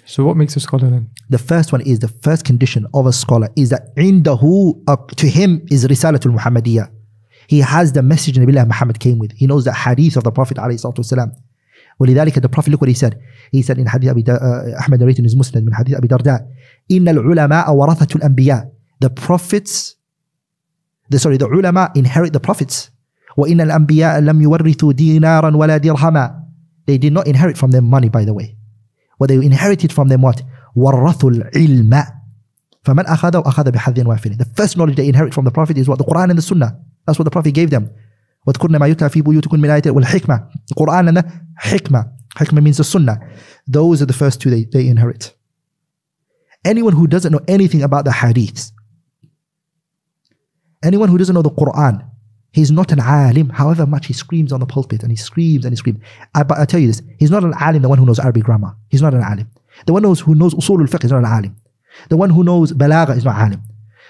So what makes a scholar then? The first one is, the first condition of a scholar is that عنده, to him is رسالة المحمدية. He has the message Nabi Muhammad came with. He knows the hadith of the Prophet عليه الصلاة والسلام. ولذلك the Prophet, look what he said. He said in hadith Ahmad narrated in his Musnad من hadith أبي درداء إن العلماء ورثة الأنبياء. The ulama inherit the prophets. وإن الأنبياء لم يورثوا دينارا ولا درهما. They did not inherit from them money, by the way. What they inherited from them, what? وَرَّثُوا الْعِلْمَ فَمَنْ أَخَذَهُ أَخَذَ بِحَظٍ وَافِرٍ. The first knowledge they inherit from the Prophet is what? The Quran and the Sunnah. That's what the Prophet gave them. وَاذْكُرْنَ مَا يُتْلَى فِي بُيُوتِكُنَّ مِنْ آيَاتِ وَالْحِكْمَةِ. The Quran and the Hikmah. Hikmah means the Sunnah. Those are the first two they inherit. Anyone who doesn't know anything about the Hadiths, anyone who doesn't know the Quran, he's not an alim, however much he screams on the pulpit and he screams and he screams. But I tell you this, he's not an alim, the one who knows Arabic grammar. He's not an alim. The one who knows usul al-fiqh is not an alim. The one who knows balagha is not alim.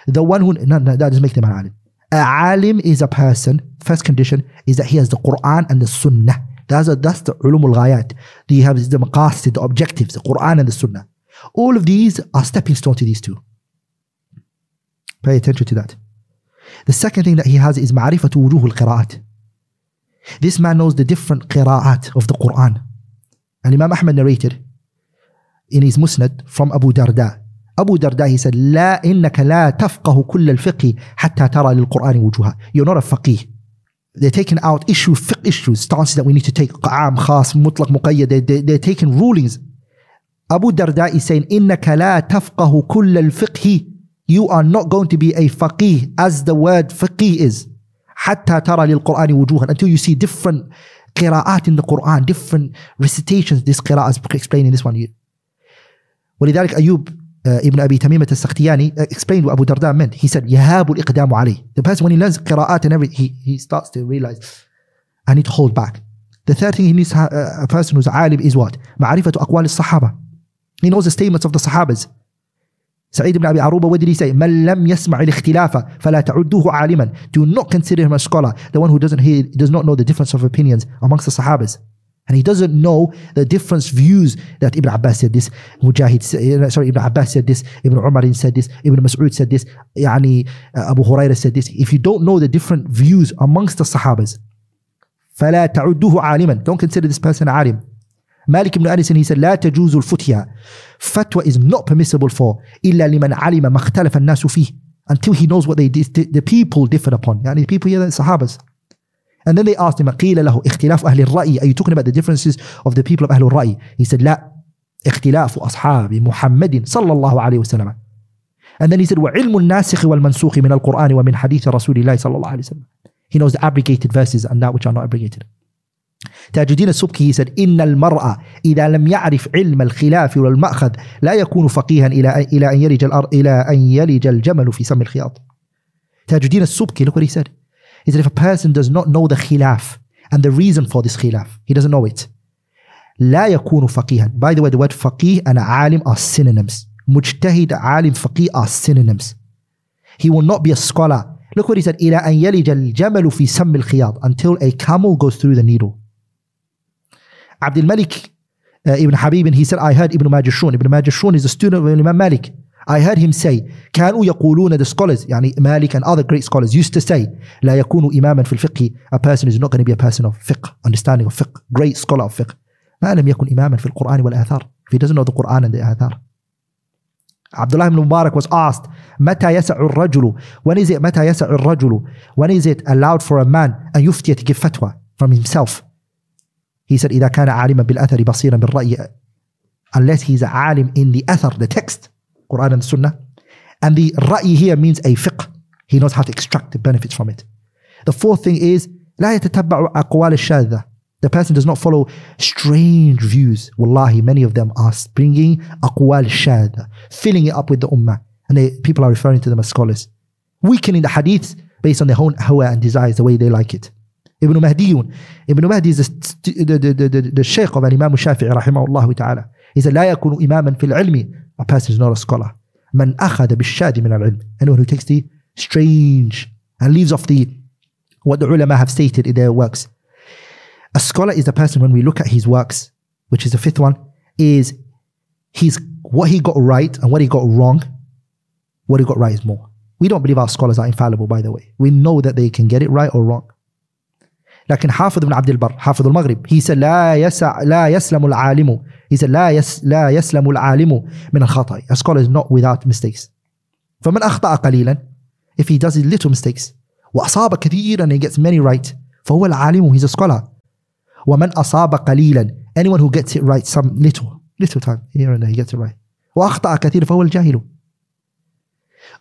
The one who, no, that doesn't make them an alim. A alim is a person, first condition is that he has the Quran and the Sunnah. That's the ulum al-ghayat. He has the maqasid, the objectives, the Quran and the Sunnah. All of these are stepping stones to these two. Pay attention to that. The second thing that he has is ma'rifatu wujuh al-qira'at. This man knows the different qira'at of the Quran. And Imam Ahmad narrated in his Musnad from Abu Darda. Abu Darda, he said, لا إنك لا تفقه كل الفقه حتى ترى للقرآن وجوها. You're not a faqih. They're taking out fiqh issues, stances that we need to take, qa'am, khas, mutlaq, muqayyad. They're taking rulings. Abu Darda is saying, إنك لا تفقه كل الفقه. You are not going to be a faqih, as the word faqih is. حتى ترى للقرآن وجوها. Until you see different qira'at in the Quran, different recitations. This qira'ah is explaining this one. ولذلك أيوب Ibn Abi Tamimah al-Sakhtiyani explained what Abu Darda meant. He said, يهاب الإقدام عليه. The person, when he learns qira'at and everything, he starts to realize, I need to hold back. The third thing he needs, a person who's alim, is what? معرفة أقوال الصحابة. He knows the statements of the Sahabas. Sa'id ibn Abi Aruba, what did he say? من لم يسمع الاختلاف فلا تعدوه عالما. Do not consider him a scholar, the one who does not know the difference of opinions amongst the Sahabas. And he doesn't know the different views that Ibn Abbas said this, Ibn Abbas said this, Ibn Umar said this, Ibn Mas'ud said this, Abu Hurairah said this. If you don't know the different views amongst the Sahabas, فَلَا تَعُدُّهُ عَالِمًا. Don't consider this person alim. Malik ibn Anis, he said, لا تجوز الفتيا. Fatwa is not permissible for إلا لمن علم ما اختلف الناس فيه. Until he knows what the people differed upon. The people here, the Sahabas. And then they asked him, قيل له اختلاف أهل الرأي. Are you talking about the differences of the people of أهل الرأي? He said, لا, اختلاف أصحاب محمد صلى الله عليه وسلم. And then he said, وعلم الناسخ والمنسوخ من القرآن ومن حديث رسول الله صلى الله عليه وسلم. He knows the abrogated verses and that which are not abrogated. تاج الدين السبكي, he said, إن المرأة إذا لم يعرف علم الخلاف والمأخذ لا يكون فقيها إلى أن يلج الجمل في سم الخياط. تاج الدين السبكي, look what he said. He said, if a person does not know the khilaf and the reason for this khilaf, he doesn't know it. لا يكون فقيها. By the way, the word faqih and alim are synonyms. Mujtahid, alim, faqih are synonyms. He will not be a scholar. Look what he said, إلى أن يلج الجمل في سم الخياط. Until a camel goes through the needle. Abdul Malik ibn Habib, he said, I heard Ibn Majashun. Ibn Majashun is a student of Imam Malik. I heard him say, كانوا يقولون, the scholars, Malik and other great scholars used to say, لا يكون إماما في الفقه. A person is not going to be a person of fiqh, understanding of fiqh, great scholar of fiqh. ما لم يكن إماما في القرآن والآثار. If he doesn't know the Quran and the Athar. Abdullah ibn Mubarak was asked, متى يسع الرجل? When is it متى يسع الرجل? When is it allowed for a man أن يفتي, to give fatwa from himself? He said, إذا كان عالما بالأثر بصيرا بالرأي. Unless he's a alim in the athar, the text, Quran and Sunnah. And the ra'i here means a fiqh. He knows how to extract the benefits from it. The fourth thing is, لا يتتبع أقوال الشاذة. The person does not follow strange views. Wallahi, many of them are bringing أقوال الشاذة, filling it up with the ummah. And people are referring to them as scholars. Weakening the hadiths based on their own hawa and desires, the way they like it. Ibn Mahdiyun. Ibn Mahdi is the Shaykh of Imam Shafi'i rahimahullah ta'ala. He said, لا يكون إماما في العلم. A person is not a scholar. من أخذ بالشاد من العلم. Anyone who takes the strange and leaves off what the ulama have stated in their works. A scholar is the person, when we look at his works, which is the fifth one, is what he got right and what he got wrong, what he got right is more. We don't believe our scholars are infallible, by the way. We know that they can get it right or wrong. لكن حافظ بن عبد البر حافظ المغرب, he said لا يسلم العالم, he said لا يسلم العالم من الخطأ. A scholar is not without mistakes. فمن أخطأ قليلا, if he does little mistakes, وأصاب كثيرا and he gets many right, فهو العالم, he's a scholar. ومن أصاب قليلا, anyone who gets it right some little time here and there, he gets it right. وأخطأ كثيرا فهو الجاهل.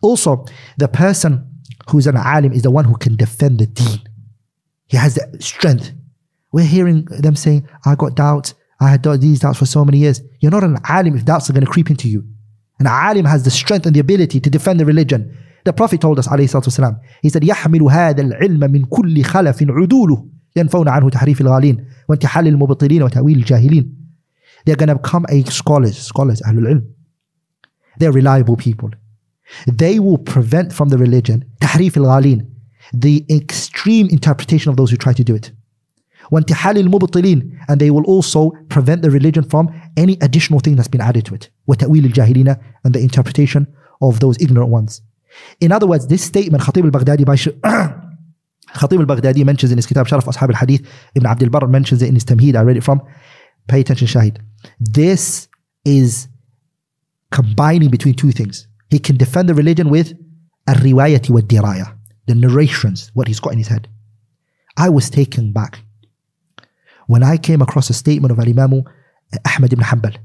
Also, the person who's an alim is the one who can defend the deen. He has the strength. We're hearing them saying, I got doubts, I had these doubts for so many years. You're not an alim if doubts are going to creep into you. An alim has the strength and the ability to defend the religion. The Prophet told us, alayhi salatu wasalam, he said, يحمل هذا العلم من كل خلف عدوله ينفون عنه تحريف الغالين وانتحال المبطلين وتأويل الجاهلين. They're going to become scholars, ahlul ilm. They're reliable people. They will prevent from the religion تحريف الغالين, the extreme interpretation of those who try to do it. وانتحال المبطلين, and they will also prevent the religion from any additional thing that's been added to it. وتأويل الجاهلين, and the interpretation of those ignorant ones. In other words, this statement Khatib al-Baghdadi mentions in his kitab Sharaf Ashab al-Hadith, Ibn Abd al-Barr mentions it in his Tamheed, I read it from. Pay attention, Shahid. This is combining between two things. He can defend the religion with al-riwayati wa diraya, the narrations, what he's got in his head. I was taken back when I came across a statement of Imam Ahmad ibn Hanbal.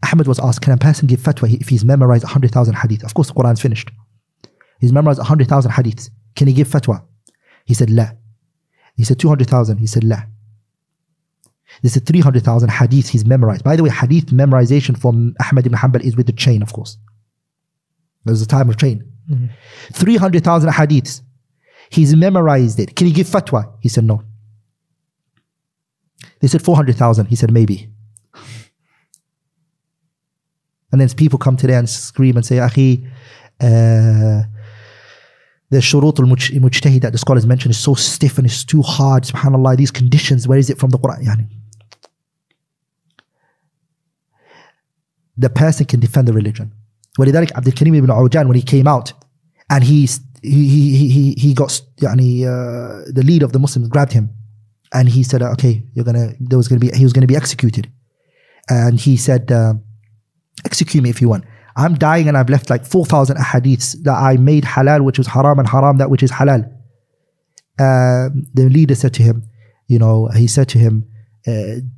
Ahmad was asked, can a person give fatwa if he's memorized 100,000 hadith? Of course, the Quran's finished. He's memorized 100,000 hadiths. Can he give fatwa? He said, la. He said 200,000. He said, la. They said 300,000 hadith he's memorized. By the way, hadith memorization from Ahmad ibn Hanbal is with the chain, of course. There's a time of chain. 300,000 hadiths. He's memorized it. Can he give fatwa? He said, no. They said 400,000. He said, maybe. And then people come today and scream and say, Akhi, the shurut al-mujtahid that the scholars mention is so stiff and it's too hard. SubhanAllah, these conditions, where is it from the Quran? Yani, the person can defend the religion. ولذلك Abdul Karim ibn Awjan, when he came out and he got the leader of the Muslims grabbed him and he said, okay, he was going to be executed. And he said, execute me if you want. I'm dying and I've left like 4,000 ahadiths that I made halal, which was haram, and haram, that which is halal. The leader said to him, he said to him,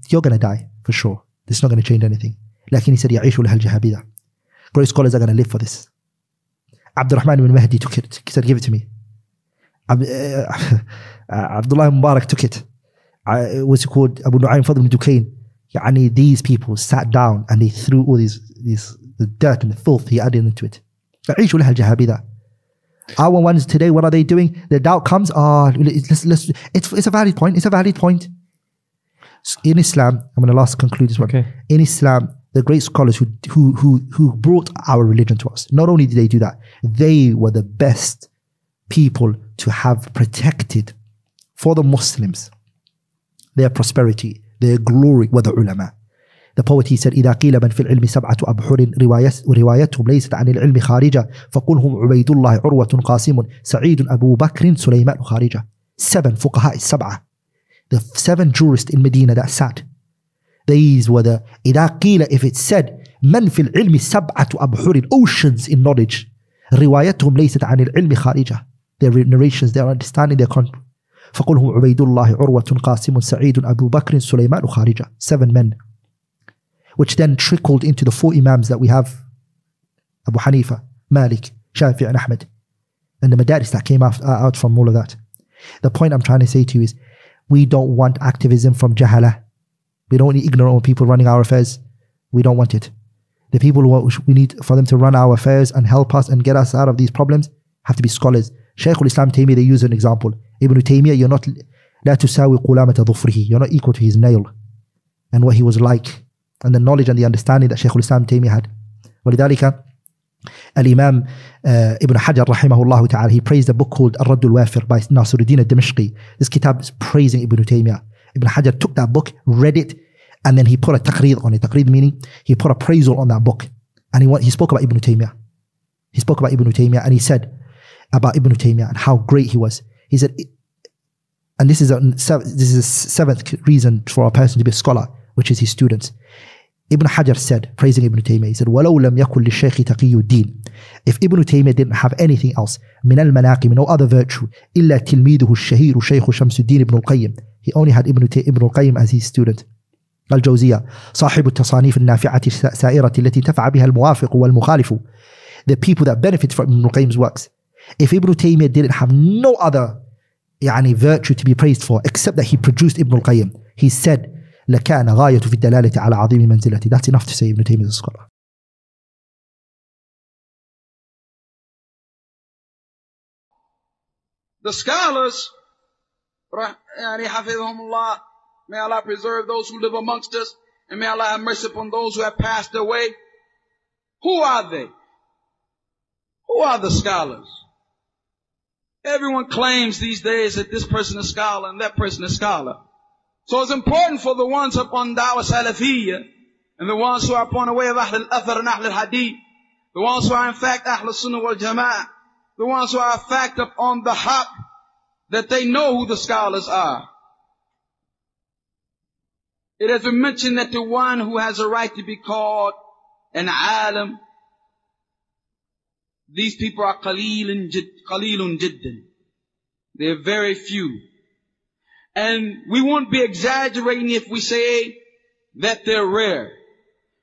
you're going to die for sure. This is not going to change anything. Lakin he said, يعيش لها الجهابذة. Great scholars are going to live for this. Abdurrahman ibn Mahdi took it. He said, give it to me. Abdullah Mubarak took it. What's it called? Abu Nu'aym Fadl ibn Dukayn. These people sat down and they threw all the dirt and the filth he added into it. Our ones today, what are they doing? The doubt comes, it's a valid point. It's a valid point. In Islam, I'm going to conclude this one. Okay. In Islam, the great scholars who brought our religion to us, not only did they do that, they were the best people to have protected for the Muslims their prosperity, their glory, were the ulama. The poet, he said, إذا قيل من في العلم سبعة أبحر روايتهم ليست عن العلم خارجة فقلهم عبيد الله عروة قاسم سعيد أبو بكر سليمان خارجة. 7 فقهاء السبعة, the 7 jurists in Medina that sat. These were the إذا قيل, if it said من في العلم سبعة أبحر, oceans in knowledge, روايتهم ليست عن العلم خارجة, their narrations, their understanding, their content. فقلهم عبيد الله عروة قاسم سعيد أبو بكر سليمان خارجة. 7 men, which then trickled into the 4 imams that we have, Abu Hanifa, Malik, Shafi and Ahmed, and the madaris that came out from all of that. The point I'm trying to say to you is, we don't want activism from jahala. We don't want ignorant people running our affairs. We don't want it. The people we need for them to run our affairs and help us and get us out of these problems have to be scholars. Shaykh al-Islam Taymiyyah, they use an example. Ibn Taymiyyah, you're not لا تساوي قلامة ظفره. You're not equal to his nail and what he was like, and the knowledge and the understanding that Shaykh al-Islam Taymiyyah had. ولذلك Al-Imam Ibn Hajar rahimahullah ta'ala, he praised a book called Ar-Radd al-Wafir by Nasiruddin al-Dimashqi. This kitab is praising Ibn Taymiyyah. Ibn Hajar took that book, read it, And then he put a taqreed on it. Taqreed meaning he put appraisal on that book. And he spoke about Ibn Taymiyyah. He spoke about Ibn Taymiyyah, and he said about Ibn Taymiyyah and how great he was. He said, and this is a seventh reason for a person to be a scholar, which is his students. Ibn Hajar said, praising Ibn Taymiyyah, he said, وَلَوْ لَمْ يَكُنْ لِلشَّيْخِ تَقِيُّ الدِّينِ If Ibn Taymiyyah didn't have anything else, مِنَ الْمَنَاقِبِ, no other virtue, إِلَّا تِلْمِيذُهُ الشَّهِيرُ شَيْخُ شَمْسُ الدِّينِ ibn al-Qayyim. He only had Ibn al-Qayyim as his student. الجوزية صاحب التصانيف النافعة السائرة التي تفع بها الموافق والمخالف. The people that benefit from Ibn al-Qayyim's works. If Ibn Taymiyyah didn't have no other virtue to be praised for except that he produced Ibn al-Qayyim, he said, لكان غاية في الدلالة على عظيم منزلته. That's enough to say Ibn Taymiyyah is a scholar. The scholars, حفظهم, may Allah preserve those who live amongst us, and may Allah have mercy upon those who have passed away. Who are they? Who are the scholars? Everyone claims these days that this person is scholar and that person is scholar. So it's important for the ones upon Dawah Salafiyya and the ones who are upon the way of Ahl al-Athar and Ahl al-Hadith, the ones who are in fact Ahl al-Sunnah wal-Jama'ah, the ones who are in fact upon the haqq, that they know who the scholars are. It has been mentioned that the one who has a right to be called an alim, these people are qalilun jiddan. They're very few. And we won't be exaggerating if we say that they're rare.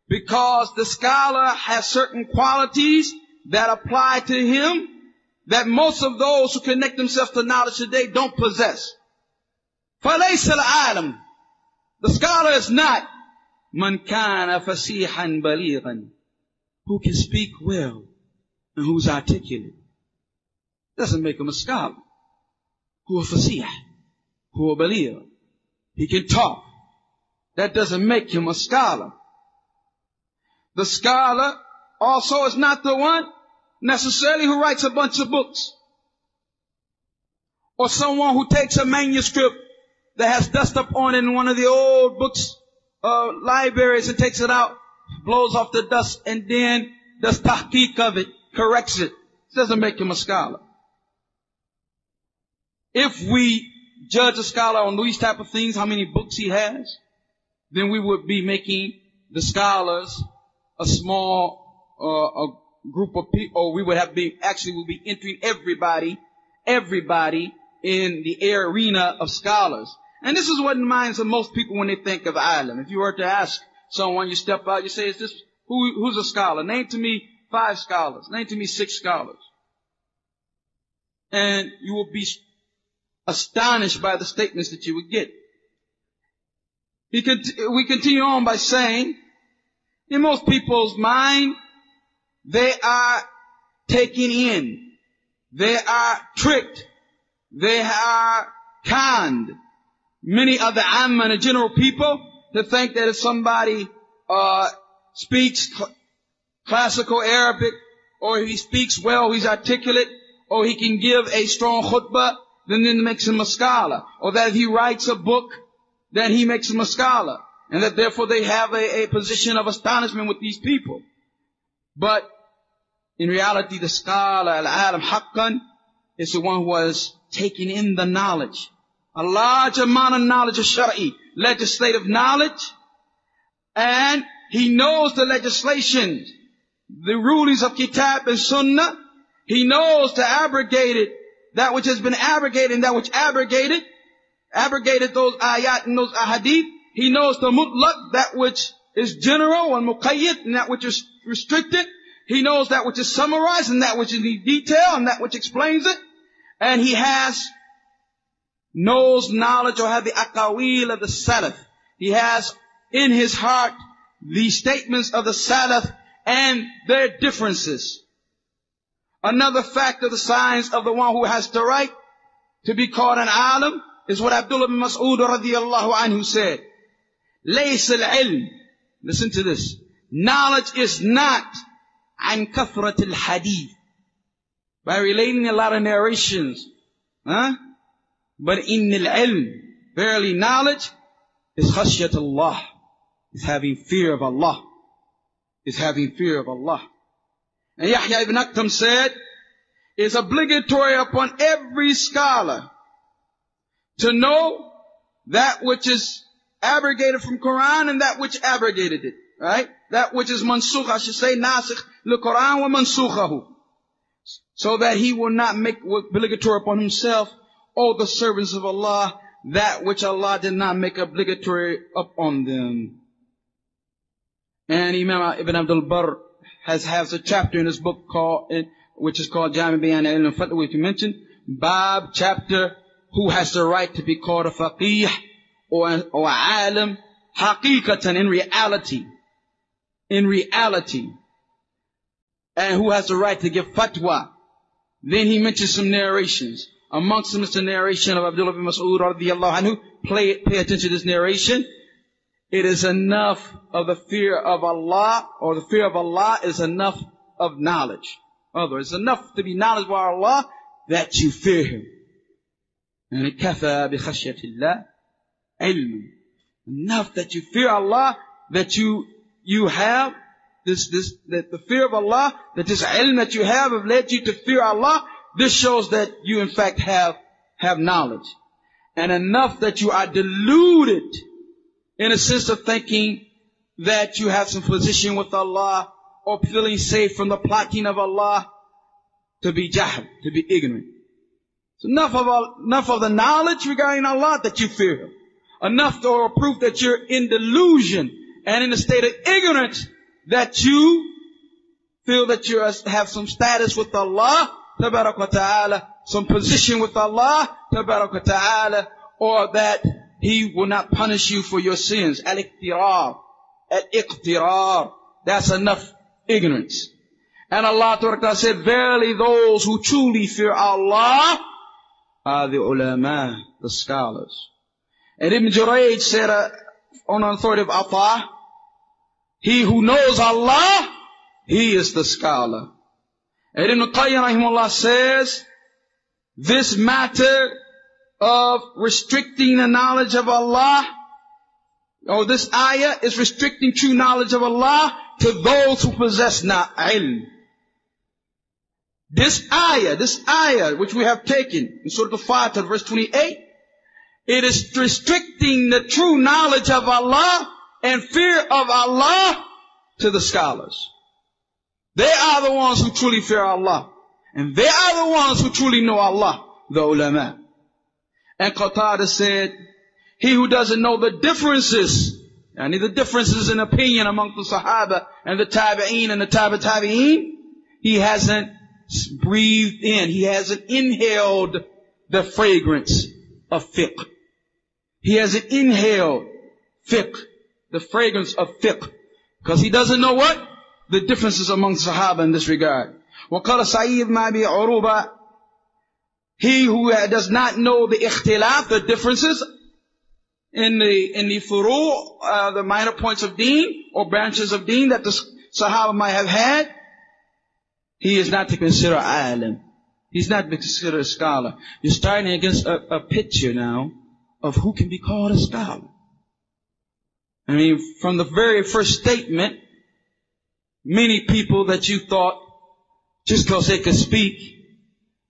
Because the scholar has certain qualities that apply to him that most of those who connect themselves to knowledge today don't possess. فَلَيْسَ الْعَالِمُ, the scholar is not مَنْ كَانَ فَسِيحًا بَلِيغًا, who can speak well and who's articulate. Doesn't make him a scholar. Who is fasih, who is baligh. He can talk. That doesn't make him a scholar. The scholar also is not the one necessarily who writes a bunch of books, or someone who takes a manuscript that has dust up on it in one of the old books, libraries, and takes it out, blows off the dust, and then does tahqiq of it, corrects it. It doesn't make him a scholar. If we judge a scholar on these type of things, how many books he has, then we would be making the scholars a small a group of people, or we would have been, actually we'll be entering everybody in the arena of scholars. And this is what minds of most people when they think of alim. If you were to ask someone, you step out, you say, is this, who's a scholar? Name to me 5 scholars. Name to me 6 scholars. And you will be astonished by the statements that you would get. We continue on by saying, in most people's mind, they are taken in. They are tricked. They are conned. Many of the Amma and general people to think that if somebody speaks classical Arabic, or he speaks well, he's articulate, or he can give a strong khutbah, then it makes him a scholar. Or that if he writes a book, then he makes him a scholar. And that therefore they have a position of astonishment with these people. But in reality, the scholar, al-alim haqqan, is the one who was taking in the knowledge. A large amount of knowledge of shari'i, legislative knowledge. And he knows the legislation, the rulings of kitab and sunnah. He knows to abrogate it, that which has been abrogated and that which abrogated those ayat and those ahadith. He knows the mutlaq, that which is general, and muqayyid, and that which is restricted. He knows that which is summarized and that which is in detail and that which explains it. And he knows knowledge, or have the aqawil of the salaf. He has in his heart the statements of the salaf and their differences. Another fact of the signs of the one who has the right to be called an alim is what Abdullah bin Mas'ud radiyallahu anhu said. Laysa al-ilm, listen to this, knowledge is not an kathrat al-hadith, by relating a lot of narrations, but in al-ilm, verily knowledge is khashyat Allah, is having fear of Allah. Is having fear of Allah. And Yahya ibn Akhtam said, it's obligatory upon every scholar to know that which is abrogated from Quran and that which abrogated it. Right? That which is mansukh, I should say, nasikh l-Quran wa mansukhahu. So that he will not make obligatory upon himself, or the servants of Allah, that which Allah did not make obligatory upon them. And Imam Ibn Abdul Barr has a chapter in his book which is called Jami' Bayan al-Ilm al-Fatwa, which you mentioned. Bab chapter, who has the right to be called a faqih or alim, haqiqatan, in reality. In reality. And who has the right to give fatwa. Then he mentions some narrations. Amongst them is the narration of Abdullah bin Mas'ud radiyallahu anhu. Pay attention to this narration. It is enough of the fear of Allah, or the fear of Allah is enough of knowledge. In other words, it's enough to be knowledgeable of Allah that you fear Him. And kafa bi khashyatillah ilm. Enough that you fear Allah, that you have that the fear of Allah, that this ilm that you have led you to fear Allah. This shows that you in fact have knowledge. And enough that you are deluded in a sense of thinking that you have some position with Allah, or feeling safe from the plotting of Allah, to be jahl, to be ignorant. So enough of the knowledge regarding Allah that you fear Him. Enough or proof that you're in delusion and in a state of ignorance that you feel that you have some status with Allah, tabarak wa ta'ala, some position with Allah, tabarak wa ta'ala, or that He will not punish you for your sins. Al-iqtirar. Al-iqtirar. That's enough ignorance. And Allah Ta'ala said, verily those who truly fear Allah are the ulama, the scholars. And Ibn Jurayj said on the authority of Atha, he who knows Allah, he is the scholar. And Ibn Qayyim rahimahullah says, this matter of restricting the knowledge of Allah, or this ayah is restricting true knowledge of Allah to those who possess ilm. This ayah which we have taken in Surah Al-Fatiha, verse 28, it is restricting the true knowledge of Allah and fear of Allah to the scholars. They are the ones who truly fear Allah. And they are the ones who truly know Allah, the ulama. And Qatada said, he who doesn't know the differences, the differences in opinion among the Sahaba and the Tabi'een and the Tabi'een, he hasn't breathed in, he hasn't inhaled the fragrance of fiqh. He hasn't inhaled fiqh, the fragrance of fiqh. Because he doesn't know what? The differences among Sahaba in this regard. وَقَالَ Sa'id ibn Abi Uruba, he who does not know the ikhtilaf, the differences in the furu', the minor points of deen or branches of deen that the Sahaba might have had, he is not to consider alim. He's not to consider a scholar. You're starting against a picture now of who can be called a scholar. I mean, from the very first statement, many people that you thought, just because they could speak,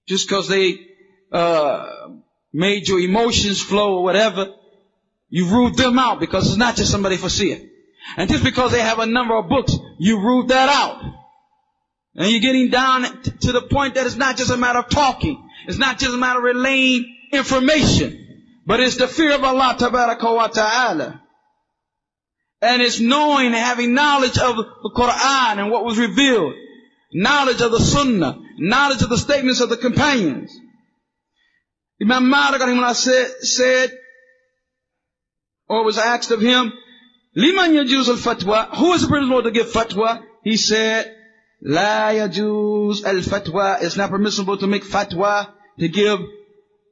just because they made your emotions flow or whatever, you ruled them out because it's not just somebody for seeing. And just because they have a number of books, you ruled that out. And you're getting down to the point that it's not just a matter of talking. It's not just a matter of relaying information. But it's the fear of Allah tabaraka wa ta'ala. And it's knowing and having knowledge of the Quran and what was revealed. Knowledge of the Sunnah. Knowledge of the statements of the companions. Imam Malik said, or was asked of him, Liman yajuz al-fatwa? Who is the permissible to give fatwa? He said, La yajuz al-fatwa. It's not permissible to make fatwa, to give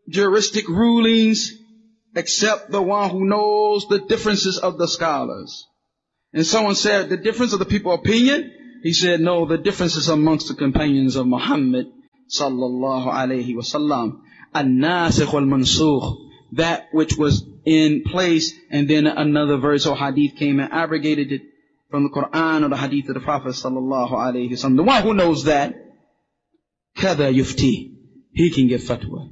juristic rulings, except the one who knows the differences of the scholars. And someone said, the difference of the people's opinion? He said, no, the differences amongst the companions of Muhammad sallallahu alayhi wa sallam. An-nasikh wal-mansukh. That which was in place, and then another verse or hadith came and abrogated it from the Quran or the hadith of the Prophet sallallahu alaihi wasallam. The one who knows that, kada yufti, he can give fatwa.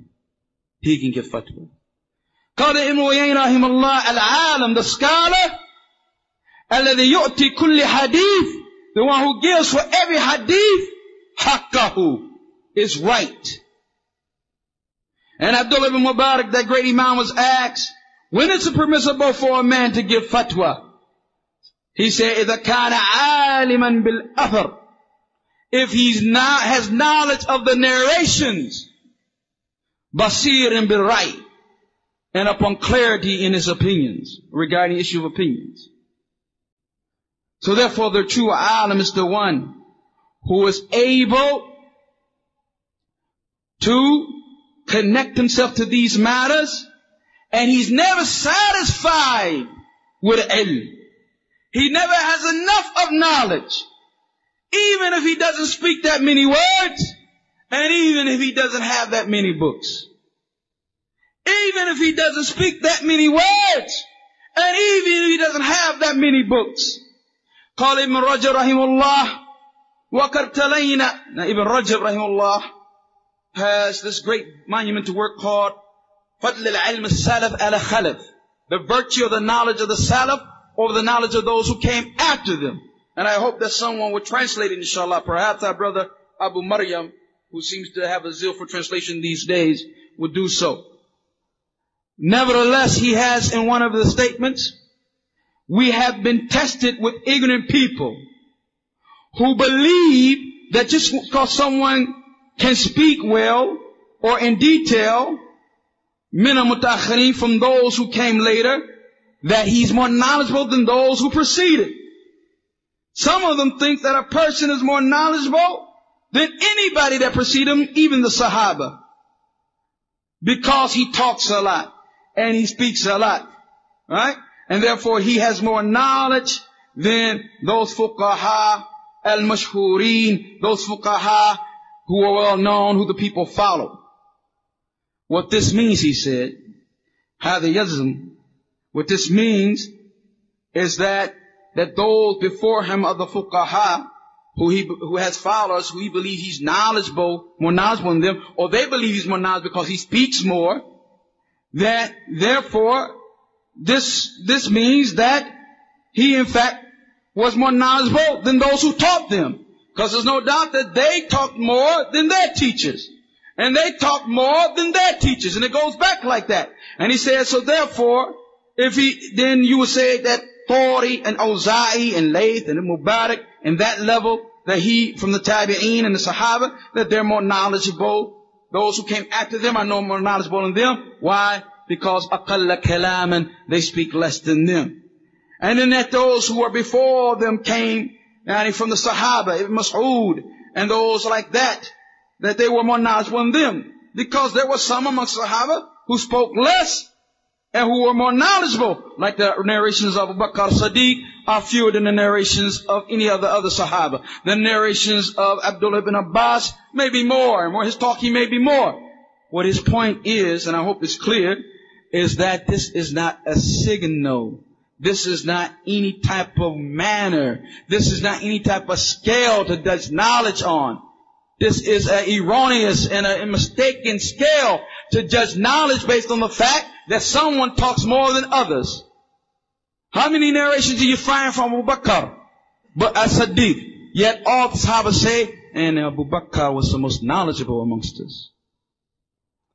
He can give fatwa. Qala Ibn Uyayna rahimahullah, al-alam, the scholar, alladhi yu'ti kulli hadith, the one who gives for every hadith, haqqahu, is right. And Abdullah ibn Mubarak, that great imam, was asked, when is it permissible for a man to give fatwa? He said, إِذَا كَانَ عَالِمًا بِالْأَثَرِ, if he has knowledge of the narrations, بَصِيرٍ بِالرَّأْيِ, and upon clarity in his opinions, regarding the issue of opinions. So therefore the true alim is the one who is able to connect himself to these matters, and he's never satisfied with ilm. He never has enough of knowledge, even if he doesn't speak that many words, and even if he doesn't have that many books. Even if he doesn't speak that many words, and even if he doesn't have that many books. Qala Ibn Rajab rahimahullah, وَقَدْ تَلَيْنَا. Now Ibn Rajab rahimahullah has this great monumental work called فَضْلِ الْعِلْمِ السَّلَفِ عَلَى خَلَفِ, the virtue of the knowledge of the Salaf over the knowledge of those who came after them. And I hope that someone would translate it, inshallah. Perhaps our brother Abu Maryam, who seems to have a zeal for translation these days, would do so. Nevertheless, he has in one of the statements, we have been tested with ignorant people who believe that just because someone can speak well or in detail, min al-mutaakhirin, from those who came later, that he's more knowledgeable than those who preceded. Some of them think that a person is more knowledgeable than anybody that preceded him, even the Sahaba, because he talks a lot and he speaks a lot, right? And therefore he has more knowledge than those fuqaha al-mashhureen, those fuqaha who are well known, who the people follow. What this means, he said, هذا يلزم, what this means is that those before him of the fuqaha, who has followers, who he believes he's knowledgeable, more knowledgeable than them, or they believe he's more knowledgeable because he speaks more, that therefore this means that he in fact was more knowledgeable than those who taught them. Because there's no doubt that they talked more than their teachers. And they talked more than their teachers. And it goes back like that. And he says, so therefore, then you would say that Thawri and Awza'i and Layth and Mubarak and that level, that he, from the Tabi'een and the Sahaba, that they're more knowledgeable. Those who came after them are no more knowledgeable than them. Why? Because aqalla kalaman, they speak less than them. And then that those who were before them came, from the Sahaba, Ibn Mas'ud, and those like that they were more knowledgeable than them. Because there were some amongst Sahaba who spoke less and who were more knowledgeable, like the narrations of Abu Bakr Siddiq are fewer than the narrations of any other Sahaba. The narrations of Abdullah ibn Abbas may be more, and more his talking may be more. What his point is, and I hope it's clear, is that this is not a signal. This is not any type of manner. This is not any type of scale to judge knowledge on. This is an erroneous and a mistaken scale to judge knowledge based on the fact that someone talks more than others. How many narrations do you find from Abu Bakr as-Siddiq? Yet all the Sahaba say, and Abu Bakr was the most knowledgeable amongst us.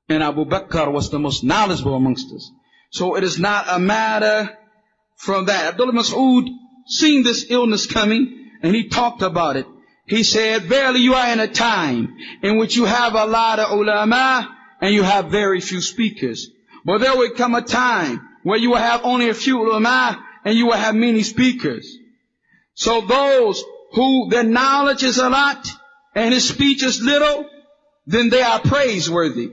And Abu Bakr was the most knowledgeable amongst us. So it is not a matter from that. Abdullah Mas'ud seen this illness coming, and he talked about it. He said, verily you are in a time in which you have a lot of ulama and you have very few speakers. But there will come a time where you will have only a few ulama and you will have many speakers. So those who their knowledge is a lot and his speech is little, then they are praiseworthy.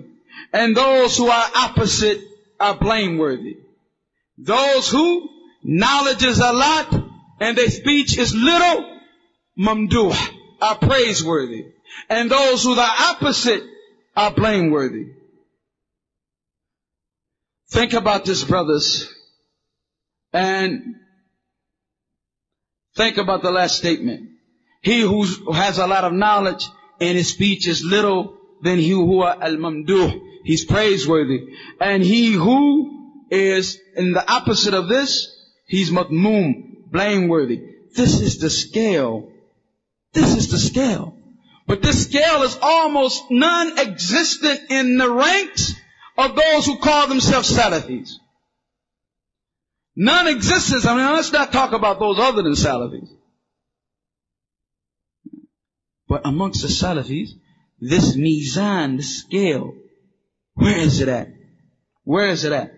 And those who are opposite are blameworthy. Those who knowledge is a lot and their speech is little, mamduh, are praiseworthy. And those who are opposite are blameworthy. Think about this, brothers, and think about the last statement. He who has a lot of knowledge and his speech is little, then he who al-mamduh, he's praiseworthy. And he who is in the opposite of this, he's madmum, blameworthy. This is the scale. This is the scale. But this scale is almost non-existent in the ranks of those who call themselves Salafis. Non-existence. I mean, let's not talk about those other than Salafis. But amongst the Salafis, this mizan, the scale, where is it at? Where is it at?